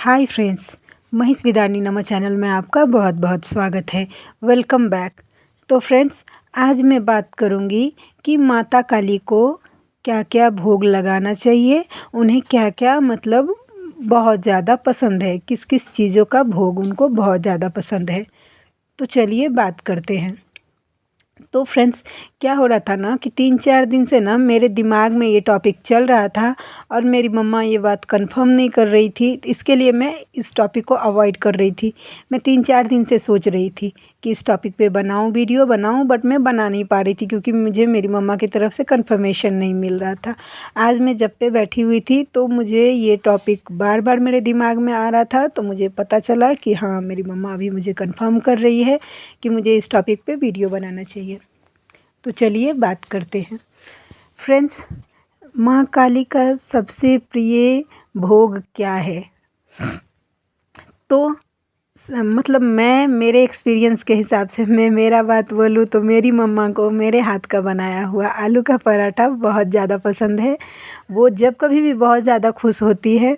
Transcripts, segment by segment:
Hi friends, Mahesh विदारनी नमा channel में आपका बहुत बहुत स्वागत है। Welcome back. तो फ्रेंड्स, आज मैं बात करूंगी कि माता काली को क्या क्या भोग लगाना चाहिए, उन्हें क्या क्या मतलब बहुत ज़्यादा पसंद है, किस किस चीज़ों का भोग उनको बहुत ज़्यादा पसंद है। तो चलिए बात करते हैं। तो फ्रेंड्स, क्या हो रहा था ना कि 3-4 दिन से ना मेरे दिमाग में ये टॉपिक चल रहा था और मेरी मम्मा ये बात कंफर्म नहीं कर रही थी। इसके लिए मैं इस टॉपिक को अवॉइड कर रही थी। मैं 3-4 दिन से सोच रही थी कि इस टॉपिक पे बनाऊं, वीडियो बनाऊं, बट मैं बना नहीं पा रही थी क्योंकि मुझे मेरी मम्मा की तरफ से कंफर्मेशन नहीं मिल रहा था। आज मैं जब पे बैठी हुई थी तो मुझे ये टॉपिक बार बार मेरे दिमाग में आ रहा था, तो मुझे पता चला कि हाँ, मेरी मम्मा अभी मुझे कंफर्म कर रही है कि मुझे इस टॉपिक पे वीडियो बनाना चाहिए। तो चलिए बात करते हैं। फ्रेंड्स, माँ काली का सबसे प्रिय भोग क्या है? तो मतलब मैं मेरे एक्सपीरियंस के हिसाब से मैं मेरा बात बोलूँ तो मेरी मम्मा को मेरे हाथ का बनाया हुआ आलू का पराठा बहुत ज़्यादा पसंद है। वो जब कभी भी बहुत ज़्यादा खुश होती है,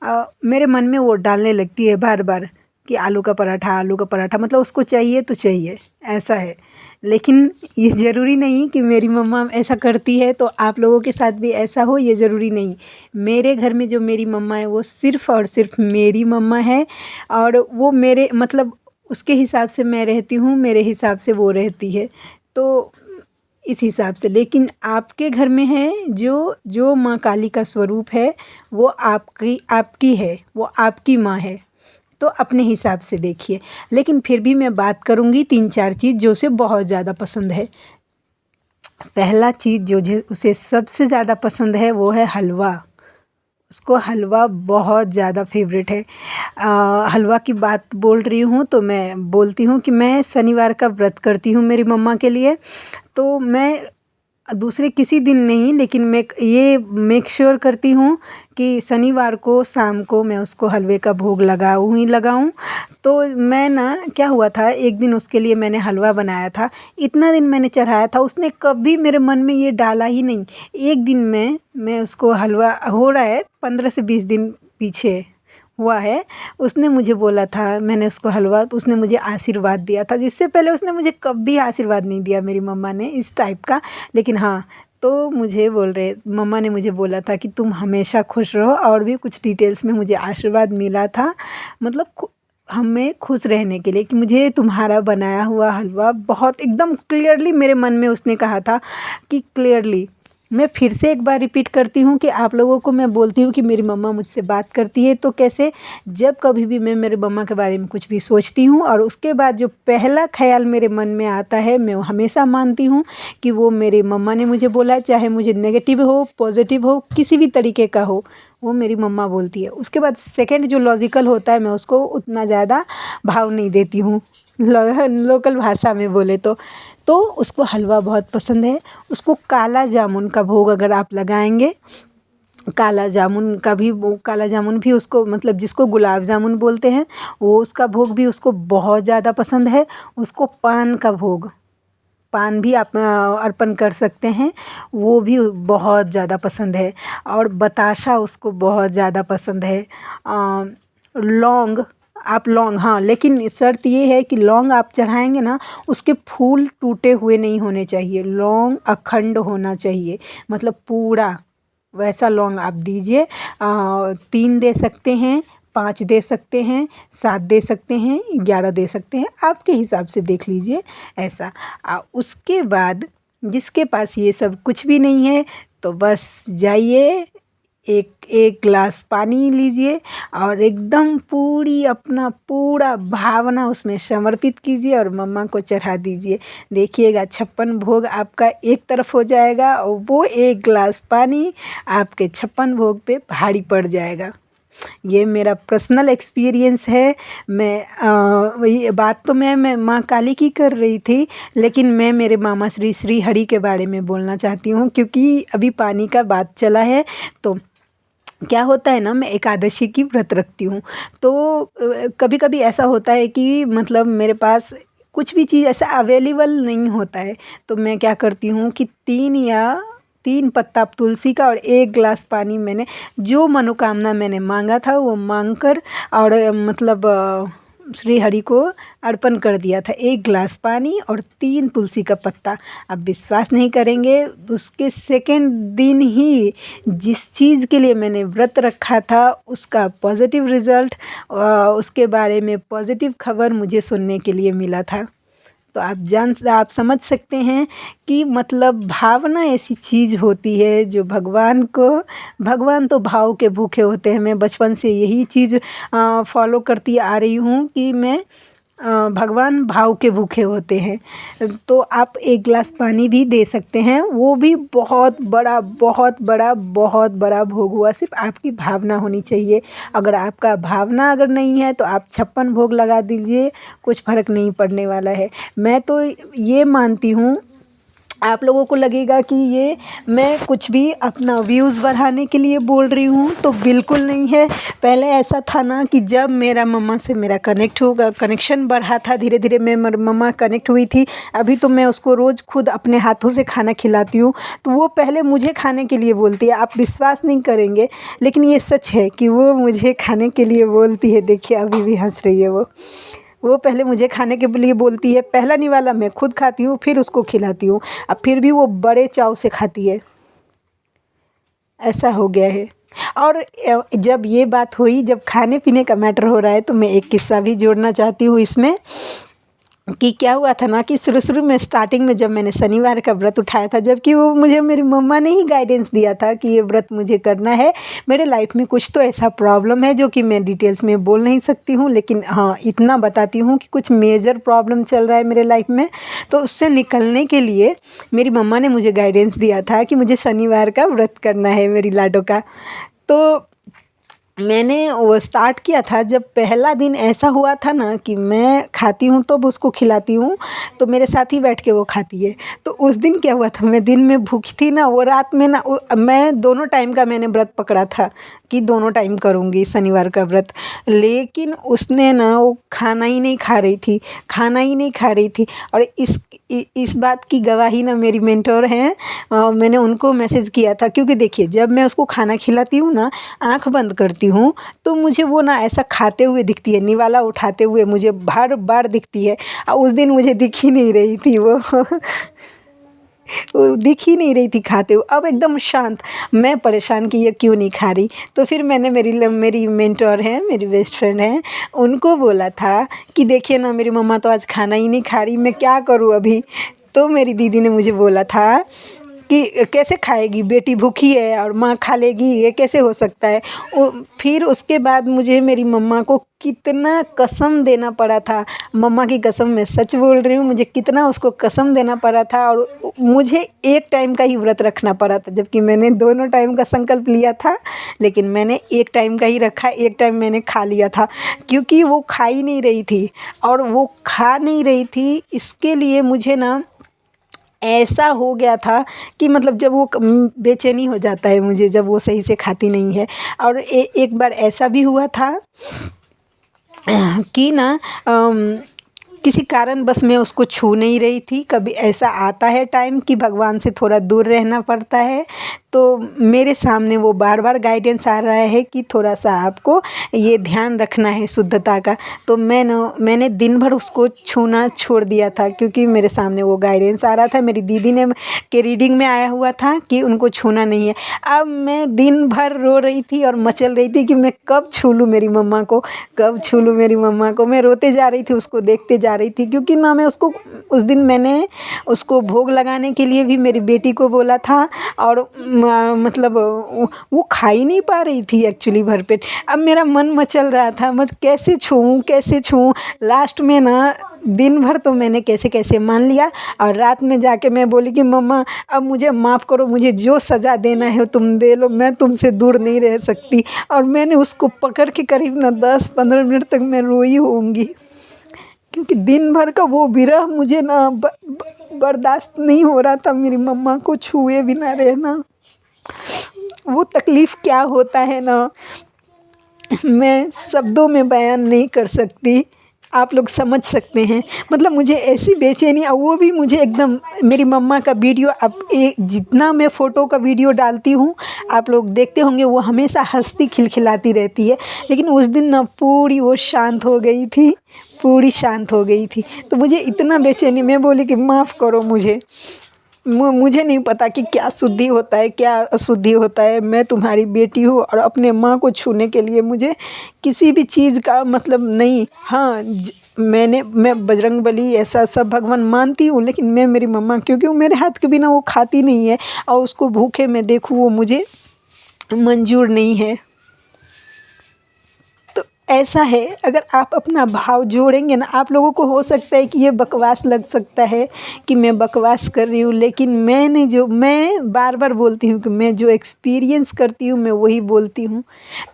मेरे मन में वो डालने लगती है बार बार कि आलू का पराठा, मतलब उसको चाहिए तो चाहिए, ऐसा है। लेकिन ये ज़रूरी नहीं कि मेरी मम्मा ऐसा करती है तो आप लोगों के साथ भी ऐसा हो, ये ज़रूरी नहीं। मेरे घर में जो मेरी मम्मा है वो सिर्फ़ और सिर्फ मेरी मम्मा है और वो मेरे मतलब उसके हिसाब से मैं रहती हूँ, मेरे हिसाब से वो रहती है। तो इस हिसाब से, लेकिन आपके घर में है जो जो माँ काली का स्वरूप है, वो आपकी आपकी है, वो आपकी माँ है। तो अपने हिसाब से देखिए। लेकिन फिर भी मैं बात करूँगी 3-4 चीज़ जो उसे बहुत ज़्यादा पसंद है। पहला चीज़ जो उसे सबसे ज़्यादा पसंद है वो है हलवा। उसको हलवा बहुत ज़्यादा फेवरेट है। हलवा की बात बोल रही हूँ तो मैं बोलती हूँ कि मैं शनिवार का व्रत करती हूँ मेरी मम्मा के लिए। तो मैं दूसरे किसी दिन नहीं, लेकिन मैं ये मेक श्योर करती हूँ कि शनिवार को शाम को मैं उसको हलवे का भोग लगाऊँ ही लगाऊँ। तो मैं ना, क्या हुआ था, एक दिन उसके लिए मैंने हलवा बनाया था। इतना दिन मैंने चढ़ाया था, उसने कभी मेरे मन में ये डाला ही नहीं। एक दिन में मैं उसको हलवा, हो रहा है 15 से 20 दिन पीछे हुआ है, उसने मुझे बोला था, मैंने उसको हलवा, तो उसने मुझे आशीर्वाद दिया था, जिससे पहले उसने मुझे कभी आशीर्वाद नहीं दिया मेरी मम्मा ने इस टाइप का। लेकिन हाँ, तो मुझे बोल रहे, मम्मा ने मुझे बोला था कि तुम हमेशा खुश रहो, और भी कुछ डिटेल्स में मुझे आशीर्वाद मिला था, मतलब हमें खुश रहने के लिए, कि मुझे तुम्हारा बनाया हुआ हलवा बहुत एकदम क्लियरली मेरे मन में उसने कहा था कि क्लियरली। मैं फिर से एक बार रिपीट करती हूँ कि आप लोगों को मैं बोलती हूँ कि मेरी मम्मा मुझसे बात करती है तो कैसे, जब कभी भी मैं मेरे मम्मा के बारे में कुछ भी सोचती हूँ और उसके बाद जो पहला ख्याल मेरे मन में आता है, मैं हमेशा मानती हूँ कि वो मेरी मम्मा ने मुझे बोला, चाहे मुझे नेगेटिव हो, पॉजिटिव हो, किसी भी तरीके का हो, वो मेरी मम्मा बोलती है। उसके बाद सेकंड जो लॉजिकल होता है, मैं उसको उतना ज़्यादा भाव नहीं देती हूँ, लोकल भाषा में बोले तो उसको हलवा बहुत पसंद है। उसको काला जामुन का भोग अगर आप लगाएंगे, काला जामुन का भी, वो काला जामुन भी उसको, मतलब जिसको गुलाब जामुन बोलते हैं, वो उसका भोग भी उसको बहुत ज़्यादा पसंद है। उसको पान का भोग, पान भी आप अर्पण कर सकते हैं, वो भी बहुत ज़्यादा पसंद है। और बताशा उसको बहुत ज़्यादा पसंद है। लौंग, आप लौंग, हाँ, लेकिन शर्त ये है कि लौंग आप चढ़ाएंगे ना, उसके फूल टूटे हुए नहीं होने चाहिए, लौंग अखंड होना चाहिए, मतलब पूरा वैसा लौंग आप दीजिए। 3 दे सकते हैं, 5 दे सकते हैं, 7 दे सकते हैं, 11 दे सकते हैं, आपके हिसाब से देख लीजिए ऐसा। उसके बाद जिसके पास ये सब कुछ भी नहीं है, तो बस जाइए, एक एक गिलास पानी लीजिए और एकदम पूरी अपना पूरा भावना उसमें समर्पित कीजिए और मम्मा को चढ़ा दीजिए। देखिएगा 56 भोग आपका एक तरफ हो जाएगा और वो एक गिलास पानी आपके 56 भोग पे भारी पड़ जाएगा। ये मेरा पर्सनल एक्सपीरियंस है। ये बात तो मैं माँ काली की कर रही थी, लेकिन मैं मेरे मामा श्री हरि के बारे में बोलना चाहती हूँ, क्योंकि अभी पानी का बात चला है। तो क्या होता है ना, मैं एकादशी की व्रत रखती हूँ, तो कभी कभी ऐसा होता है कि मतलब मेरे पास कुछ भी चीज़ ऐसा अवेलेबल नहीं होता है, तो मैं क्या करती हूँ कि 3 या 3 पत्ता तुलसी का और 1 गिलास पानी मैंने जो मनोकामना मैंने मांगा था वो मांग कर और मतलब श्री हरि को अर्पण कर दिया था। 1 गिलास पानी और 3 तुलसी का पत्ता। आप विश्वास नहीं करेंगे, उसके सेकेंड दिन ही जिस चीज़ के लिए मैंने व्रत रखा था उसका पॉजिटिव रिज़ल्ट, उसके बारे में पॉजिटिव खबर मुझे सुनने के लिए मिला था। तो आप समझ सकते हैं कि मतलब भावना ऐसी चीज़ होती है जो भगवान तो भाव के भूखे होते हैं। मैं बचपन से यही चीज़ फॉलो करती आ रही हूँ कि मैं भगवान भाव के भूखे होते हैं। तो आप 1 गिलास पानी भी दे सकते हैं, वो भी बहुत बड़ा भोग हुआ। सिर्फ आपकी भावना होनी चाहिए। अगर आपका भावना अगर नहीं है तो आप 56 भोग लगा दीजिए, कुछ फ़र्क नहीं पड़ने वाला है। मैं तो ये मानती हूँ, आप लोगों को लगेगा कि ये मैं कुछ भी अपना व्यूज़ बढ़ाने के लिए बोल रही हूँ, तो बिल्कुल नहीं है। पहले ऐसा था ना कि जब मेरा मम्मा से मेरा कनेक्शन बढ़ा था, धीरे धीरे मैं मम्मा कनेक्ट हुई थी। अभी तो मैं उसको रोज़ खुद अपने हाथों से खाना खिलाती हूँ। तो वो पहले मुझे खाने के लिए बोलती है। आप विश्वास नहीं करेंगे, लेकिन ये सच है कि वो मुझे खाने के लिए बोलती है। देखिए अभी भी हंस रही है वो पहले मुझे खाने के लिए बोलती है। पहला निवाला मैं खुद खाती हूँ, फिर उसको खिलाती हूँ। अब फिर भी वो बड़े चाव से खाती है। ऐसा हो गया है। और जब ये बात हुई, जब खाने पीने का मैटर हो रहा है, तो मैं एक किस्सा भी जोड़ना चाहती हूँ इसमें कि क्या हुआ था ना कि शुरू में स्टार्टिंग में जब मैंने शनिवार का व्रत उठाया था, जबकि वो मुझे मेरी मम्मा ने ही गाइडेंस दिया था कि ये व्रत मुझे करना है। मेरे लाइफ में कुछ तो ऐसा प्रॉब्लम है जो कि मैं डिटेल्स में बोल नहीं सकती हूँ, लेकिन हाँ इतना बताती हूँ कि कुछ मेजर प्रॉब्लम चल रहा है मेरे लाइफ में। तो उससे निकलने के लिए मेरी मम्मा ने मुझे गाइडेंस दिया था कि मुझे शनिवार का व्रत करना है, मेरी लाडो का। तो मैंने वो स्टार्ट किया था। जब पहला दिन ऐसा हुआ था ना कि मैं खाती हूँ तब उसको खिलाती हूँ, तो मेरे साथ ही बैठ के वो खाती है। तो उस दिन क्या हुआ था, मैं दिन में भूखी थी ना, वो रात में ना मैं दोनों टाइम का मैंने व्रत पकड़ा था कि दोनों टाइम करूँगी शनिवार का व्रत। लेकिन उसने ना वो खाना ही नहीं खा रही थी। और इस बात की गवाही ना मेरी मेंटर हैं, मैंने उनको मैसेज किया था। क्योंकि देखिए जब मैं उसको खाना खिलाती हूँ ना, आँख बंद करती हूँ, तो मुझे वो ना ऐसा खाते हुए दिखती है, निवाला उठाते हुए मुझे बार बार दिखती है। उस दिन मुझे दिख ही नहीं रही थी वो वो दिख ही नहीं रही थी खाते हुए। अब एकदम शांत। मैं परेशान कि ये क्यों नहीं खा रही। तो फिर मैंने मेरी मेंटर हैं, मेरी बेस्ट फ्रेंड हैं, उनको बोला था कि देखिए ना मेरी मम्मा तो आज खाना ही नहीं खा रही, मैं क्या करूँ अभी। तो मेरी दीदी ने मुझे बोला था कि कैसे खाएगी, बेटी भूखी है और माँ खा लेगी, ये कैसे हो सकता है। फिर उसके बाद मुझे मेरी मम्मा को कितना कसम देना पड़ा था। मम्मा की कसम, मैं सच बोल रही हूँ, मुझे कितना उसको कसम देना पड़ा था। और मुझे 1 टाइम का ही व्रत रखना पड़ा था, जबकि मैंने दोनों टाइम का संकल्प लिया था। लेकिन मैंने 1 टाइम का ही रखा, 1 टाइम मैंने खा लिया था। क्योंकि वो खा ही नहीं रही थी, और वो खा नहीं रही थी इसके लिए मुझे ना ऐसा हो गया था कि मतलब जब वो बेचैनी हो जाता है मुझे, जब वो सही से खाती नहीं है। और एक बार ऐसा भी हुआ था कि ना किसी कारण बस मैं उसको छू नहीं रही थी। कभी ऐसा आता है टाइम कि भगवान से थोड़ा दूर रहना पड़ता है, तो मेरे सामने वो बार बार गाइडेंस आ रहा है कि थोड़ा सा आपको ये ध्यान रखना है शुद्धता का। तो मैंने दिन भर उसको छूना छोड़ दिया था, क्योंकि मेरे सामने वो गाइडेंस आ रहा था। मेरी दीदी ने के रीडिंग में आया हुआ था कि उनको छूना नहीं है। अब मैं दिन भर रो रही थी और मचल रही थी कि मैं कब छू लूँ मेरी मम्मा को, कब छू लूँ मेरी मम्मा को। मैं रोते जा रही थी, उसको देखते जा रही थी। क्योंकि ना मैं उसको उस दिन मैंने उसको भोग लगाने के लिए भी मेरी बेटी को बोला था, और मतलब वो खा ही नहीं पा रही थी एक्चुअली भरपेट। अब मेरा मन मचल रहा था, मैं कैसे छूऊं। लास्ट में ना दिन भर तो मैंने कैसे कैसे मान लिया, और रात में जाके मैं बोली कि मम्मा अब मुझे माफ़ करो, मुझे जो सज़ा देना है तुम दे लो, मैं तुमसे दूर नहीं रह सकती। और मैंने उसको पकड़ के करीब ना 10-15 मिनट तक मैं रोई होंगी, क्योंकि दिन भर का वो विरह मुझे ना बर्दाश्त नहीं हो रहा था, मेरी मम्मा को छुए बिना रहना। वो तकलीफ़ क्या होता है ना, मैं शब्दों में बयान नहीं कर सकती। आप लोग समझ सकते हैं। मतलब मुझे ऐसी बेचैनी, और वो भी मुझे एकदम मेरी मम्मा का वीडियो, अब जितना मैं फ़ोटो का वीडियो डालती हूँ आप लोग देखते होंगे, वो हमेशा हंसती खिलखिलाती रहती है, लेकिन उस दिन ना पूरी वो शांत हो गई थी, पूरी शांत हो गई थी। तो मुझे इतना बेचैनी, मैं बोली कि माफ़ करो मुझे, मुझे नहीं पता कि क्या शुद्धि होता है क्या अशुद्धि होता है। मैं तुम्हारी बेटी हूँ और अपने माँ को छूने के लिए मुझे किसी भी चीज़ का मतलब नहीं। हाँ, मैं बजरंगबली ऐसा सब भगवान मानती हूँ, लेकिन मैं मेरी मम्मा, क्योंकि वो मेरे हाथ के बिना वो खाती नहीं है, और उसको भूखे मैं देखूँ वो मुझे मंजूर नहीं है। तो ऐसा है, अगर आप अपना भाव जोड़ेंगे ना, आप लोगों को हो सकता है कि ये बकवास लग सकता है कि मैं बकवास कर रही हूँ, लेकिन मैं बार बार बोलती हूँ कि मैं जो एक्सपीरियंस करती हूँ मैं वही बोलती हूँ।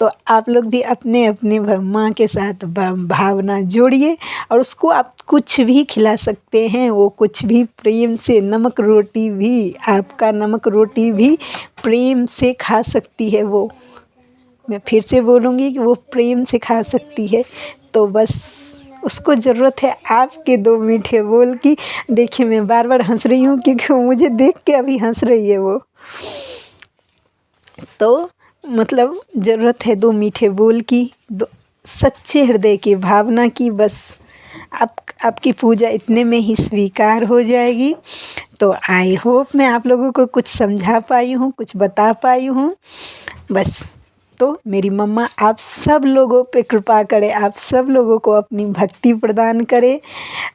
तो आप लोग भी अपने अपने माँ के साथ भावना जोड़िए, और उसको आप कुछ भी खिला सकते हैं, वो कुछ भी प्रेम से, नमक रोटी भी, आपका नमक रोटी भी प्रेम से खा सकती है वो। मैं फिर से बोलूँगी कि वो प्रेम से खा सकती है। तो बस उसको ज़रूरत है आपके दो मीठे बोल की। देखिए मैं बार बार हंस रही हूँ क्योंकि वो मुझे देख के अभी हंस रही है वो। तो मतलब ज़रूरत है दो मीठे बोल की, दो सच्चे हृदय की भावना की। बस आपकी पूजा इतने में ही स्वीकार हो जाएगी। तो आई होप मैं आप लोगों को कुछ समझा पाई हूँ, कुछ बता पाई हूँ। बस, तो मेरी मम्मा आप सब लोगों पे कृपा करे, आप सब लोगों को अपनी भक्ति प्रदान करे।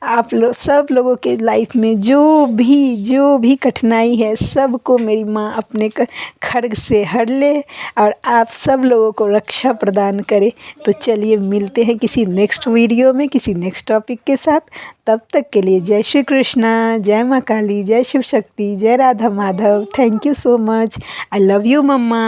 आप लोग सब लोगों के लाइफ में जो भी कठिनाई है, सबको मेरी माँ अपने खड्ग से हर ले, और आप सब लोगों को रक्षा प्रदान करे। तो चलिए मिलते हैं किसी नेक्स्ट वीडियो में, किसी नेक्स्ट टॉपिक के साथ। तब तक के लिए जय श्री कृष्णा, जय माँ काली, जय शिव शक्ति, जय Radha Madhav. Thank you so much. I love you mamma.